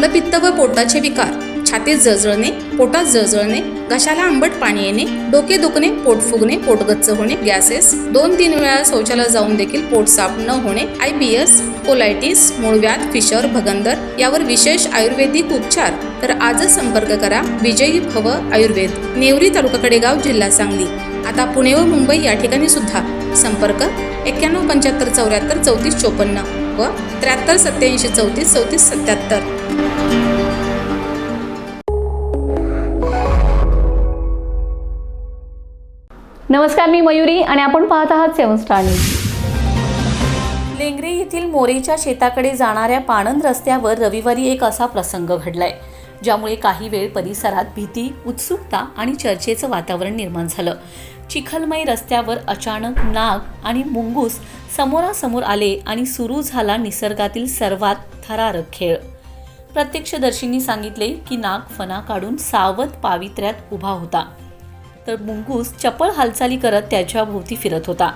मलपित्त व पोटाचे विकार, छातीत जळजळणे, पोटात जळजळणे, घशाला आंबट पाणी येणे, डोके दुखणे, पोट फुगणे, पोट गच्च होणे, गॅसेस, 2-3 वेळा शौचालयात जाऊन देखील पोट साफ न होणे, IBS, कोलायटिस, मूळव्याध, फिशर, भगंदर यावर विशेष आयुर्वेदिक उपचार. तर आजच संपर्क करा विजयी भव आयुर्वेद, नेवरी तालुका कडेगाव, जिल्हा सांगली. आता पुणे व मुंबई या ठिकाणी सुद्धा. संपर्क 91 75 74 34 54 व 73 87 34 34 77. नमस्कार, मी मयुरी आणि आपण पाहत आहात 7 स्टार न्यूज. लेंगरे येथील मोरेच्या शेताकडे जाणाऱ्या पाणंद रस्त्यावर रविवारी एक असा प्रसंग घडलाय, ज्यामुळे काही वेळ परिसरात भीती, उत्सुकता आणि चर्चेचं वातावरण निर्माण झालं. चिखलमय रस्त्यावर अचानक नाग आणि मुंगूस समोरासमोर आले आणि सुरू झाला निसर्गातील सर्वात थरारक खेळ. प्रत्यक्षदर्शींनी सांगितले की नाग फणा काढून सावध पावित्र्यात उभा होता, तर मुंगूस चपळ हालचाली करत त्याच्या भोवती फिरत होता.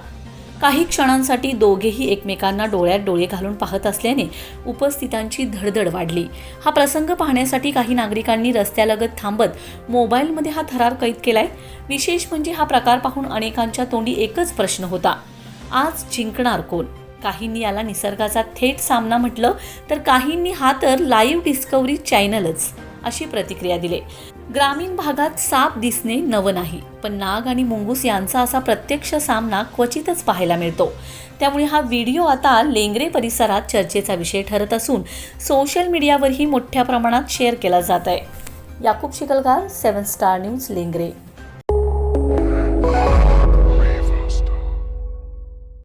काही क्षणांसाठी दोघेही एकमेकांना डोळ्यात डोळे घालून पाहत असल्याने उपस्थितांची धडधड वाढली. हा प्रसंग पाहण्यासाठी काही नागरिकांनी रस्त्यालगत थांबत मोबाईलमध्ये हा थरार कैद केलाय. विशेष म्हणजे हा प्रकार पाहून अनेकांच्या तोंडी एकच प्रश्न होता, आज जिंकणार कोण? काहींनी याला निसर्गाचा थेट सामना म्हटलं, तर काहींनी हा तर लाईव्ह डिस्कव्हरी चॅनलच अशी प्रतिक्रिया दिली. ग्रामीण भागात साप दिसणे नवं नाही, पण नाग आणि मुंगूस यांचा असा प्रत्यक्ष सामना क्वचितच पाहायला मिळतो. त्यामुळे हा व्हिडिओ आता लेंगरे परिसरात चर्चेचा विषय ठरत असून सोशल मीडियावरही मोठ्या प्रमाणात शेअर केला जात आहे. Yakub Shikalgar, 7 star news, Lengare.